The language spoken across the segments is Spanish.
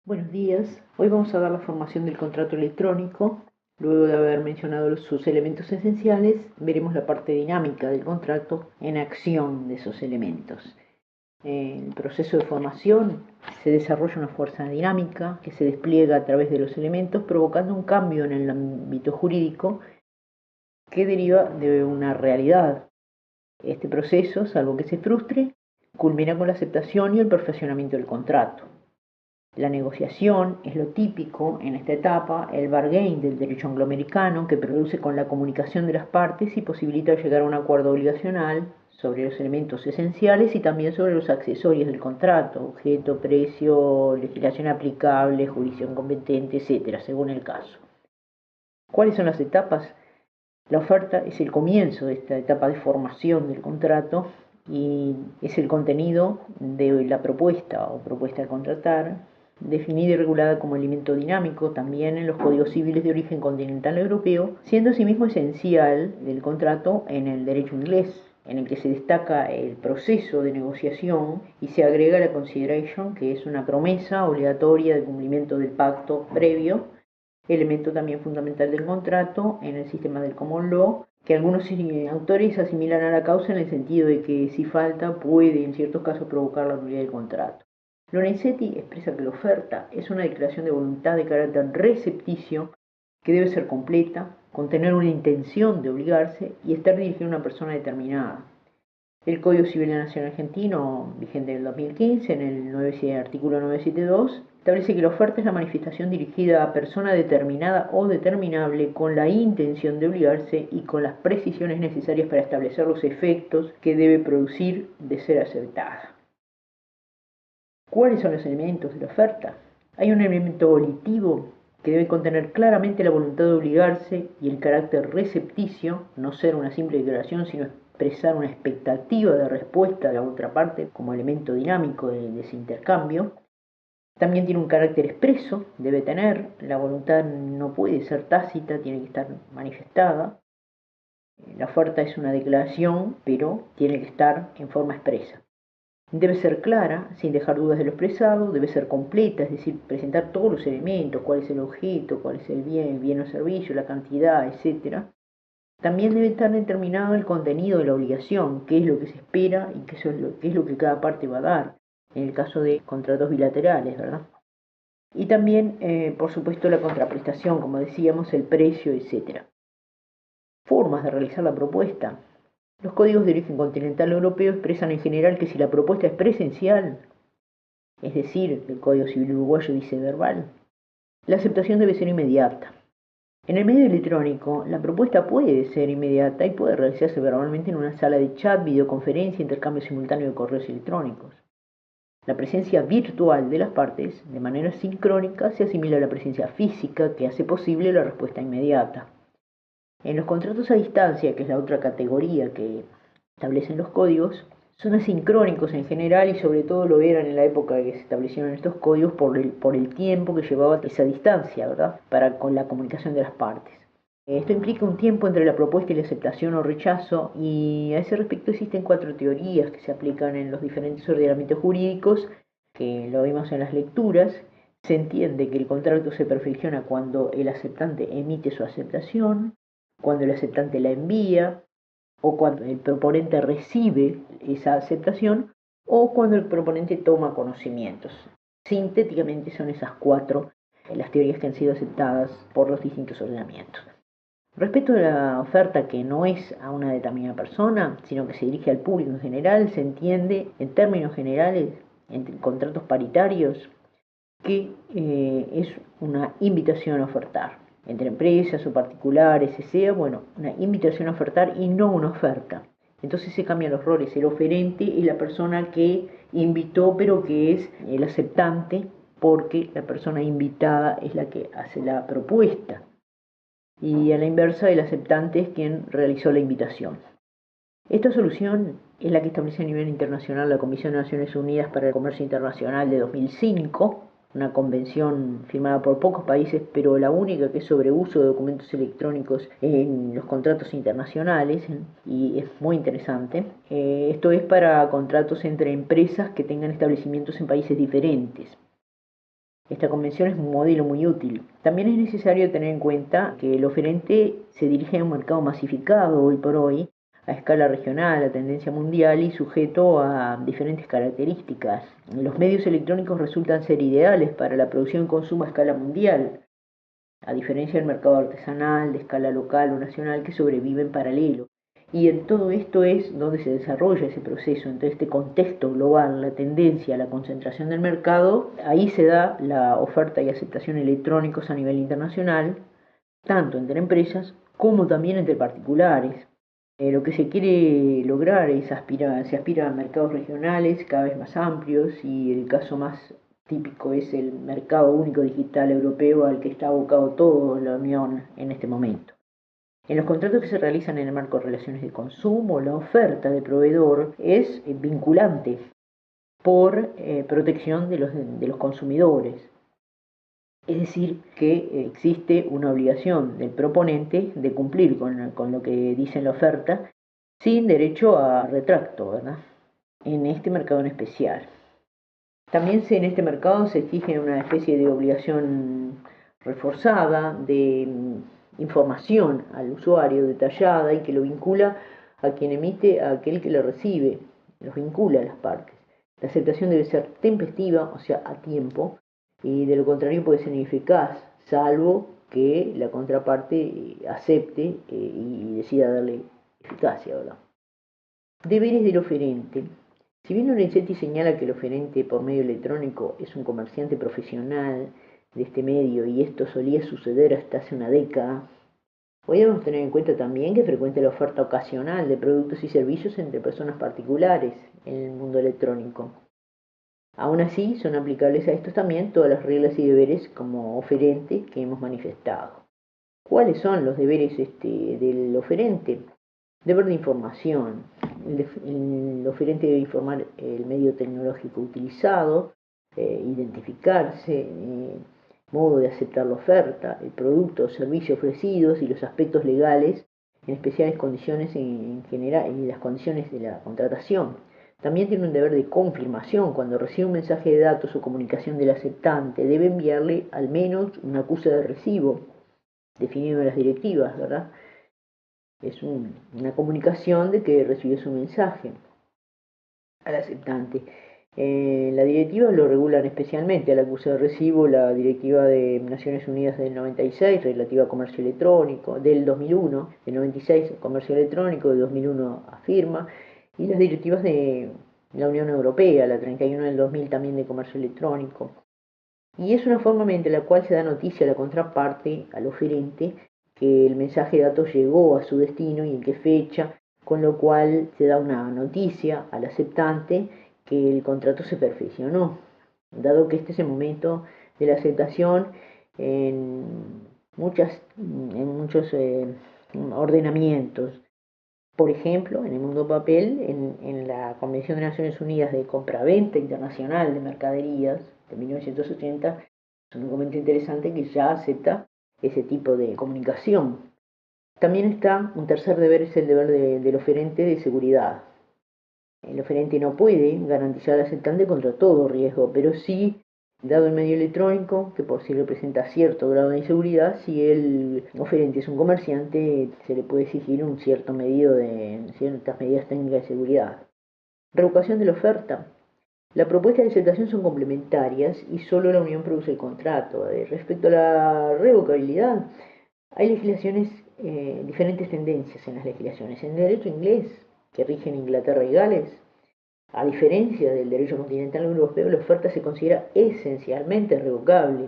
Buenos días. Hoy vamos a dar la formación del contrato electrónico. Luego de haber mencionado sus elementos esenciales, veremos la parte dinámica del contrato en acción de esos elementos. En el proceso de formación se desarrolla una fuerza dinámica que se despliega a través de los elementos, provocando un cambio en el ámbito jurídico que deriva de una realidad. Este proceso, salvo que se frustre, culmina con la aceptación y el perfeccionamiento del contrato. La negociación es lo típico en esta etapa, el bargain del derecho angloamericano, que produce con la comunicación de las partes y posibilita llegar a un acuerdo obligacional sobre los elementos esenciales y también sobre los accesorios del contrato, objeto, precio, legislación aplicable, jurisdicción competente, etcétera, según el caso. ¿Cuáles son las etapas? La oferta es el comienzo de esta etapa de formación del contrato y es el contenido de la propuesta o propuesta a contratar, definida y regulada como elemento dinámico también en los códigos civiles de origen continental europeo, siendo asimismo esencial del contrato en el derecho inglés, en el que se destaca el proceso de negociación y se agrega la consideration, que es una promesa obligatoria de cumplimiento del pacto previo, elemento también fundamental del contrato en el sistema del common law, que algunos autores asimilan a la causa en el sentido de que si falta puede en ciertos casos provocar la nulidad del contrato. Lorenzetti expresa que la oferta es una declaración de voluntad de carácter recepticio que debe ser completa, contener una intención de obligarse y estar dirigida a una persona determinada. El Código Civil de la Nación Argentino, vigente en el 2015, en el artículo 972, establece que la oferta es la manifestación dirigida a persona determinada o determinable con la intención de obligarse y con las precisiones necesarias para establecer los efectos que debe producir de ser aceptada. ¿Cuáles son los elementos de la oferta? Hay un elemento volitivo que debe contener claramente la voluntad de obligarse y el carácter recepticio, no ser una simple declaración, sino expresar una expectativa de respuesta de la otra parte como elemento dinámico de ese intercambio. También tiene un carácter expreso, debe tener, la voluntad no puede ser tácita, tiene que estar manifestada. La oferta es una declaración, pero tiene que estar en forma expresa. Debe ser clara, sin dejar dudas de lo expresado, debe ser completa, es decir, presentar todos los elementos, cuál es el objeto, cuál es el bien o servicio, la cantidad, etc. También debe estar determinado el contenido de la obligación, qué es lo que se espera y qué es lo que cada parte va a dar, en el caso de contratos bilaterales, ¿verdad? Y también, por supuesto, la contraprestación, como decíamos, el precio, etc. Formas de realizar la propuesta. Los códigos de origen continental europeo expresan en general que si la propuesta es presencial, es decir, el Código Civil uruguayo dice verbal, la aceptación debe ser inmediata. En el medio electrónico, la propuesta puede ser inmediata y puede realizarse verbalmente en una sala de chat, videoconferencia, intercambio simultáneo de correos electrónicos. La presencia virtual de las partes, de manera sincrónica, se asimila a la presencia física que hace posible la respuesta inmediata. En los contratos a distancia, que es la otra categoría que establecen los códigos, son asincrónicos en general y sobre todo lo eran en la época en que se establecieron estos códigos por el tiempo que llevaba esa distancia, ¿verdad? Con la comunicación de las partes. Esto implica un tiempo entre la propuesta y la aceptación o rechazo, y a ese respecto existen 4 teorías que se aplican en los diferentes ordenamientos jurídicos, que lo vimos en las lecturas. Se entiende que el contrato se perfecciona cuando el aceptante emite su aceptación, cuando el aceptante la envía, o cuando el proponente recibe esa aceptación, o cuando el proponente toma conocimientos. Sintéticamente son esas 4 las teorías que han sido aceptadas por los distintos ordenamientos. Respecto a la oferta que no es a una determinada persona, sino que se dirige al público en general, se entiende en términos generales, en contratos paritarios, que es una invitación a ofertar. Entre empresas o particulares, sea, bueno, una invitación a ofertar y no una oferta. Entonces se cambian los roles. El oferente es la persona que invitó, pero que es el aceptante, porque la persona invitada es la que hace la propuesta. Y a la inversa, el aceptante es quien realizó la invitación. Esta solución es la que establece a nivel internacional la Comisión de Naciones Unidas para el Comercio Internacional de 2005, una convención firmada por pocos países, pero la única que es sobre uso de documentos electrónicos en los contratos internacionales, y es muy interesante. Esto es para contratos entre empresas que tengan establecimientos en países diferentes. Esta convención es un modelo muy útil. También es necesario tener en cuenta que el oferente se dirige a un mercado masificado hoy por hoy, a escala regional, a tendencia mundial y sujeto a diferentes características. Los medios electrónicos resultan ser ideales para la producción y consumo a escala mundial, a diferencia del mercado artesanal, de escala local o nacional, que sobrevive en paralelo. Y en todo esto es donde se desarrolla ese proceso, en todo este contexto global, la tendencia a la concentración del mercado, ahí se da la oferta y aceptación electrónicos a nivel internacional, tanto entre empresas como también entre particulares. Lo que se quiere lograr es se aspira a mercados regionales cada vez más amplios y el caso más típico es el mercado único digital europeo al que está abocado toda la Unión en este momento. En los contratos que se realizan en el marco de relaciones de consumo, la oferta del proveedor es vinculante por protección de los consumidores. Es decir, que existe una obligación del proponente de cumplir con lo que dice en la oferta sin derecho a retracto, ¿verdad? En este mercado en especial. También en este mercado se exige una especie de obligación reforzada de información al usuario detallada y que lo vincula a quien emite, a aquel que lo recibe, los vincula a las partes. La aceptación debe ser tempestiva, o sea, a tiempo, y de lo contrario puede ser ineficaz, salvo que la contraparte acepte y decida darle eficacia, ¿verdad? Deberes del oferente. Si bien Lorenzetti señala que el oferente por medio electrónico es un comerciante profesional de este medio y esto solía suceder hasta hace una década, hoy debemos tener en cuenta también que frecuente la oferta ocasional de productos y servicios entre personas particulares en el mundo electrónico. Aún así, son aplicables a estos también todas las reglas y deberes como oferente que hemos manifestado. ¿Cuáles son los deberes del oferente? Deber de información. El oferente debe informar el medio tecnológico utilizado, identificarse, modo de aceptar la oferta, el producto o servicio ofrecidos y los aspectos legales, en especiales condiciones en general y las condiciones de la contratación. También tiene un deber de confirmación. Cuando recibe un mensaje de datos o comunicación del aceptante, debe enviarle al menos un acuse de recibo, definido en las directivas, ¿verdad? Es una comunicación de que recibió su mensaje al aceptante. La directiva lo regulan especialmente al acuse de recibo, la directiva de Naciones Unidas del 96 relativa a comercio electrónico, del 2001, del 96 comercio electrónico, del 2001 afirma, y las directivas de la Unión Europea, la 31 del 2000 también de comercio electrónico. Y es una forma mediante la cual se da noticia a la contraparte, al oferente, que el mensaje de datos llegó a su destino y en qué fecha, con lo cual se da una noticia al aceptante que el contrato se perfeccionó, dado que este es el momento de la aceptación en, en muchos ordenamientos. Por ejemplo, en el mundo papel, en la Convención de Naciones Unidas de Compraventa Internacional de Mercaderías de 1980, es un documento interesante que ya acepta ese tipo de comunicación. También está un tercer deber, es el deber del oferente de seguridad. El oferente no puede garantizar al aceptante contra todo riesgo, pero sí, dado el medio electrónico, que por sí representa cierto grado de inseguridad, si el oferente es un comerciante, se le puede exigir un cierto medido de ciertas medidas técnicas de seguridad. Revocación de la oferta. La propuesta de aceptación son complementarias y solo la unión produce el contrato. Respecto a la revocabilidad, hay legislaciones, diferentes tendencias en las legislaciones. En el derecho inglés, que rige en Inglaterra y Gales, a diferencia del derecho continental europeo, la oferta se considera esencialmente revocable.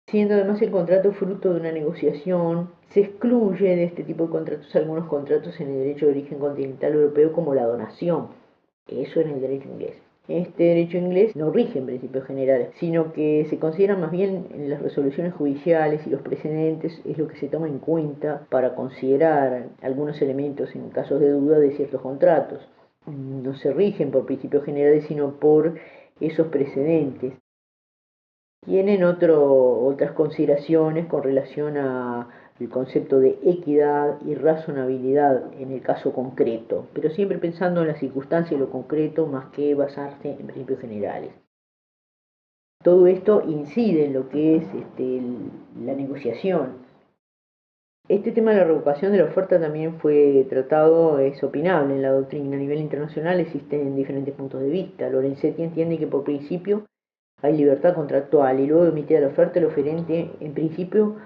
Siendo además el contrato fruto de una negociación, se excluye de este tipo de contratos algunos contratos en el derecho de origen continental europeo como la donación. Eso en el derecho inglés. Este derecho inglés no rige en principios generales, sino que se considera más bien en las resoluciones judiciales y los precedentes es lo que se toma en cuenta para considerar algunos elementos en casos de duda de ciertos contratos. No se rigen por principios generales, sino por esos precedentes. Tienen otras consideraciones con relación al concepto de equidad y razonabilidad en el caso concreto, pero siempre pensando en la circunstancia y lo concreto más que basarse en principios generales. Todo esto incide en lo que es la negociación. Este tema de la revocación de la oferta también fue tratado, es opinable en la doctrina. A nivel internacional existen diferentes puntos de vista. Lorenzetti entiende que por principio hay libertad contractual y luego de emitir la oferta el oferente en principio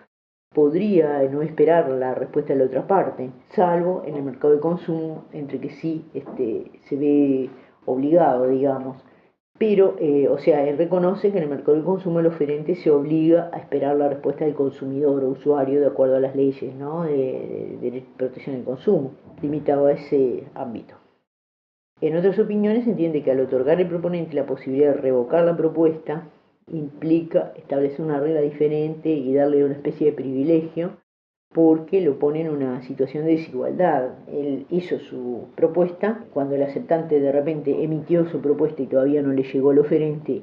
podría no esperar la respuesta de la otra parte, salvo en el mercado de consumo, entre que sí se ve obligado, digamos. Pero, o sea, él reconoce que en el mercado de consumo el oferente se obliga a esperar la respuesta del consumidor o usuario de acuerdo a las leyes, ¿no?, de protección del consumo, limitado a ese ámbito. En otras opiniones se entiende que al otorgar al proponente la posibilidad de revocar la propuesta, implica establecer una regla diferente y darle una especie de privilegio porque lo pone en una situación de desigualdad. Él hizo su propuesta, cuando el aceptante de repente emitió su propuesta y todavía no le llegó el oferente,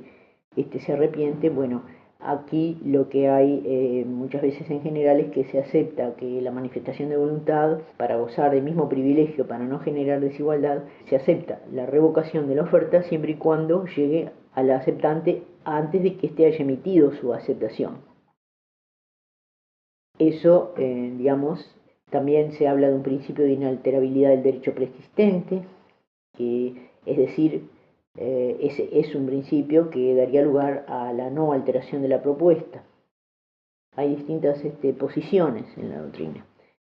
se arrepiente. Bueno, aquí lo que hay muchas veces en general es que se acepta que la manifestación de voluntad, para gozar del mismo privilegio, para no generar desigualdad, se acepta la revocación de la oferta siempre y cuando llegue al aceptante antes de que éste haya emitido su aceptación. Eso, digamos, también se habla de un principio de inalterabilidad del derecho preexistente, que es decir, ese es un principio que daría lugar a la no alteración de la propuesta. Hay distintas posiciones en la doctrina.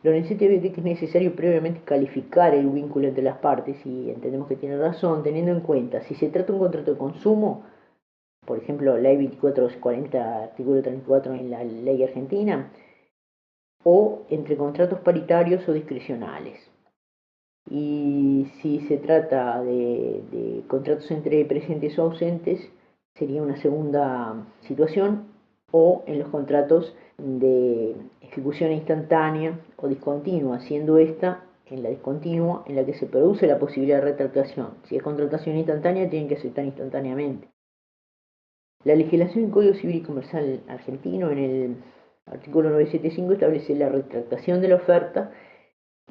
Lorenzetti ve que es necesario previamente calificar el vínculo entre las partes y entendemos que tiene razón, teniendo en cuenta si se trata de un contrato de consumo, por ejemplo, ley 2440, artículo 34 en la ley argentina, o entre contratos paritarios o discrecionales. Y si se trata de contratos entre presentes o ausentes, sería una segunda situación, o en los contratos de ejecución instantánea o discontinua, siendo esta en la discontinua en la que se produce la posibilidad de retractación. Si es contratación instantánea, tienen que aceptar instantáneamente. La legislación del Código Civil y Comercial argentino, en el artículo 975, establece la retractación de la oferta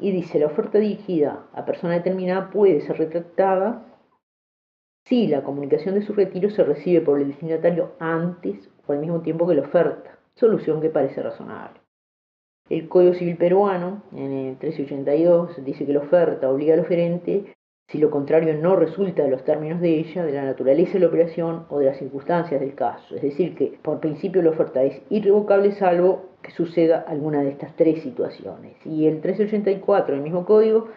y dice: la oferta dirigida a persona determinada puede ser retractada si la comunicación de su retiro se recibe por el destinatario antes o al mismo tiempo que la oferta, solución que parece razonable. El Código Civil peruano, en el 1382, dice que la oferta obliga al oferente si lo contrario no resulta de los términos de ella, de la naturaleza de la operación o de las circunstancias del caso. Es decir, que por principio la oferta es irrevocable salvo que suceda alguna de estas tres situaciones. Y el 1384, el mismo código,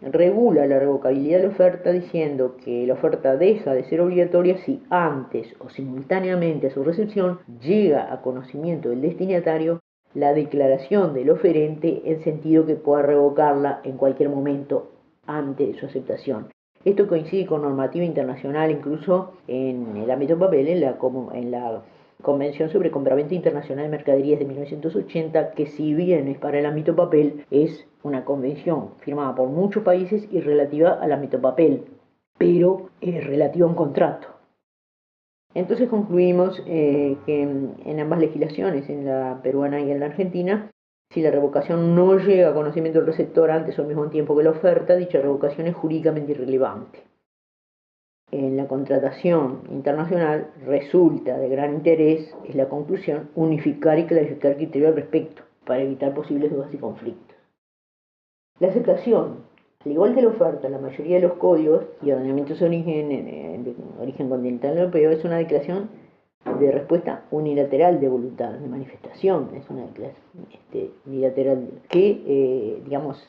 regula la revocabilidad de la oferta diciendo que la oferta deja de ser obligatoria si antes o simultáneamente a su recepción llega a conocimiento del destinatario la declaración del oferente en sentido que pueda revocarla en cualquier momento antes de su aceptación. Esto coincide con normativa internacional, incluso en el ámbito de papel, en la Convención sobre Compraventa Internacional de Mercaderías de 1980, que si bien es para el ámbito papel, es una convención firmada por muchos países y relativa al ámbito papel, pero es relativa a un contrato. Entonces concluimos que en ambas legislaciones, en la peruana y en la argentina, si la revocación no llega a conocimiento del receptor antes o al mismo tiempo que la oferta, dicha revocación es jurídicamente irrelevante. En la contratación internacional resulta de gran interés, es la conclusión, unificar y clarificar criterios al respecto para evitar posibles dudas y conflictos. La aceptación, al igual que la oferta, la mayoría de los códigos y ordenamientos de origen continental europeo, es una declaración de respuesta unilateral de voluntad, de manifestación. Es una declaración unilateral que, digamos,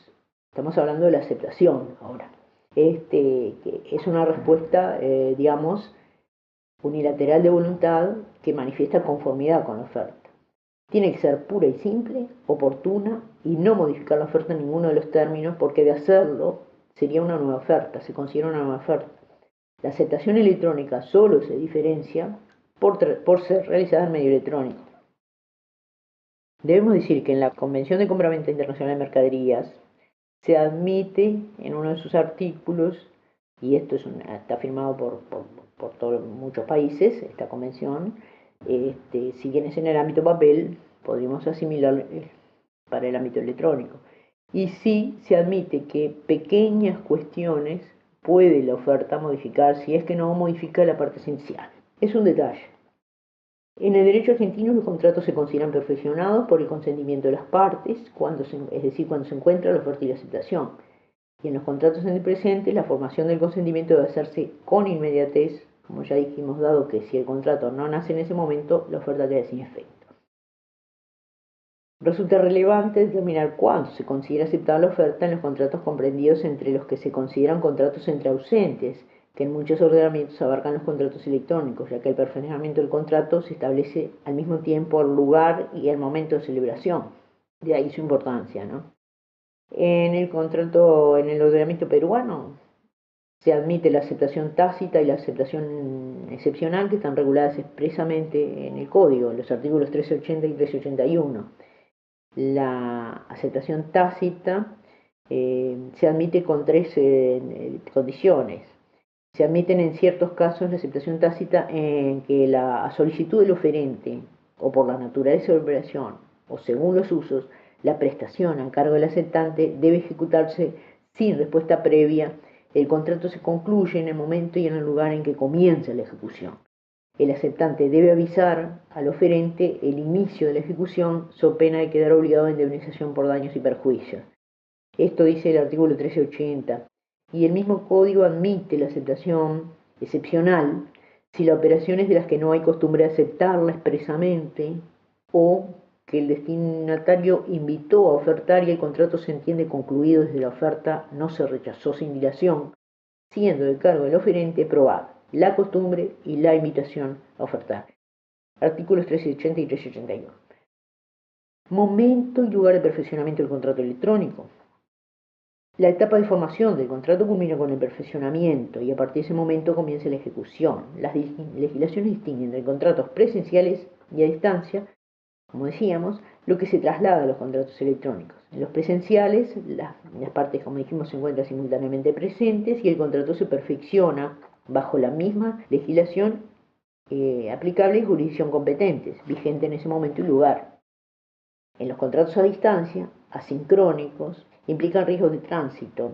estamos hablando de la aceptación ahora. Que es una respuesta, digamos, unilateral de voluntad que manifiesta conformidad con la oferta. Tiene que ser pura y simple, oportuna y no modificar la oferta en ninguno de los términos, porque de hacerlo sería una nueva oferta, se considera una nueva oferta. La aceptación electrónica solo se diferencia por ser realizada en medio electrónico. Debemos decir que en la Convención de Compraventa Internacional de Mercaderías se admite en uno de sus artículos, y esto está firmado por muchos países, esta convención, si bien es en el ámbito papel, podríamos asimilar para el ámbito electrónico. Y sí se admite que pequeñas cuestiones puede la oferta modificar si es que no modifica la parte esencial. Es un detalle. En el derecho argentino los contratos se consideran perfeccionados por el consentimiento de las partes, es decir, cuando se encuentra la oferta y la aceptación. Y en los contratos en el presente, la formación del consentimiento debe hacerse con inmediatez, como ya dijimos, dado que si el contrato no nace en ese momento, la oferta queda sin efecto. Resulta relevante determinar cuándo se considera aceptada la oferta en los contratos comprendidos entre los que se consideran contratos entre ausentes, que en muchos ordenamientos abarcan los contratos electrónicos, ya que el perfeccionamiento del contrato se establece al mismo tiempo el lugar y el momento de celebración. De ahí su importancia, ¿no? En el contrato, en el ordenamiento peruano, se admite la aceptación tácita y la aceptación excepcional, que están reguladas expresamente en el Código, en los artículos 1380 y 1381. La aceptación tácita se admite con tres condiciones. Se admiten en ciertos casos la aceptación tácita en que a solicitud del oferente o por la naturaleza de la operación o según los usos, la prestación a cargo del aceptante debe ejecutarse sin respuesta previa. El contrato se concluye en el momento y en el lugar en que comienza la ejecución. El aceptante debe avisar al oferente el inicio de la ejecución, so pena de quedar obligado a indemnización por daños y perjuicios. Esto dice el artículo 1380. Y el mismo código admite la aceptación excepcional si la operación es de las que no hay costumbre de aceptarla expresamente o que el destinatario invitó a ofertar y el contrato se entiende concluido desde la oferta, no se rechazó sin dilación, siendo de cargo del oferente probar la costumbre y la invitación a ofertar. Artículos 1380 y 1381. Momento y lugar de perfeccionamiento del contrato electrónico. La etapa de formación del contrato culmina con el perfeccionamiento y a partir de ese momento comienza la ejecución. Las legislaciones distinguen entre contratos presenciales y a distancia, como decíamos, lo que se traslada a los contratos electrónicos. En los presenciales, las partes, como dijimos, se encuentran simultáneamente presentes y el contrato se perfecciona bajo la misma legislación aplicable y jurisdicción competentes, vigente en ese momento y lugar. En los contratos a distancia, asincrónicos, implican riesgos de tránsito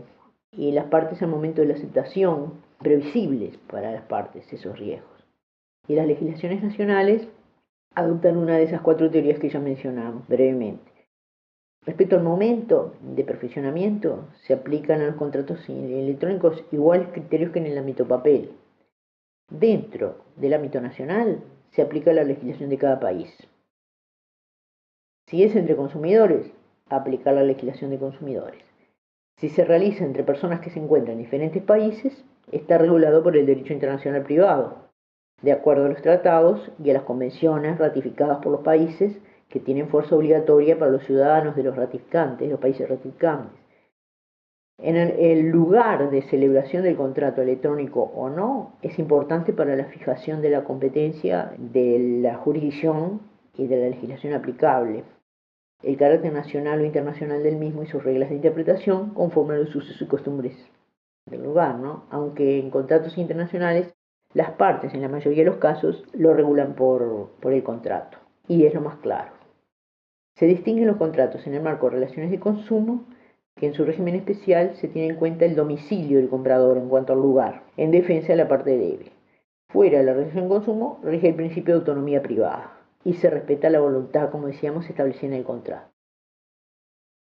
y las partes al momento de la aceptación, previsibles para las partes esos riesgos. Y las legislaciones nacionales adoptan una de esas cuatro teorías que ya mencionamos brevemente. Respecto al momento de perfeccionamiento, se aplican a los contratos electrónicos iguales criterios que en el ámbito papel. Dentro del ámbito nacional, se aplica la legislación de cada país. Si es entre consumidores, aplicar la legislación de consumidores. Si se realiza entre personas que se encuentran en diferentes países, está regulado por el derecho internacional privado, de acuerdo a los tratados y a las convenciones ratificadas por los países que tienen fuerza obligatoria para los ciudadanos de los países ratificantes. En el lugar de celebración del contrato electrónico o no es importante para la fijación de la competencia de la jurisdicción y de la legislación aplicable. El carácter nacional o internacional del mismo y sus reglas de interpretación conforme a los usos y costumbres del lugar, ¿no? Aunque en contratos internacionales las partes en la mayoría de los casos lo regulan por el contrato y es lo más claro. Se distinguen los contratos en el marco de relaciones de consumo, que en su régimen especial se tiene en cuenta el domicilio del comprador en cuanto al lugar, en defensa de la parte débil. Fuera de la relación de consumo rige el principio de autonomía privada y se respeta la voluntad, como decíamos, establecida en el contrato.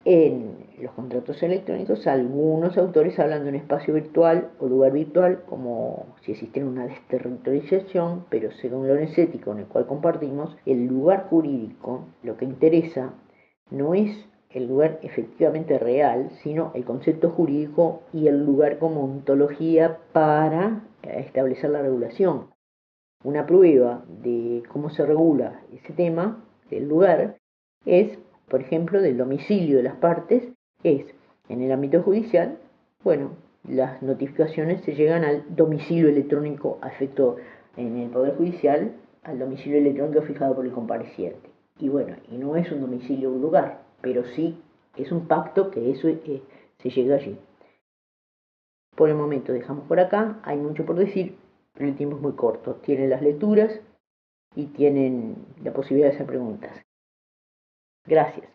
En los contratos electrónicos, algunos autores hablan de un espacio virtual o lugar virtual como si existiera una desterritorialización, pero según lo energético en el cual compartimos, el lugar jurídico, lo que interesa, no es el lugar efectivamente real, sino el concepto jurídico y el lugar como ontología para establecer la regulación. Una prueba de cómo se regula ese tema, del lugar, es, por ejemplo, del domicilio de las partes, es en el ámbito judicial, bueno, las notificaciones se llegan al domicilio electrónico a efecto en el Poder Judicial, al domicilio electrónico fijado por el compareciente. Y bueno, y no es un domicilio o un lugar, pero sí es un pacto que eso se llega allí. Por el momento dejamos por acá, hay mucho por decir, pero el tiempo es muy corto. Tienen las lecturas y tienen la posibilidad de hacer preguntas. Gracias.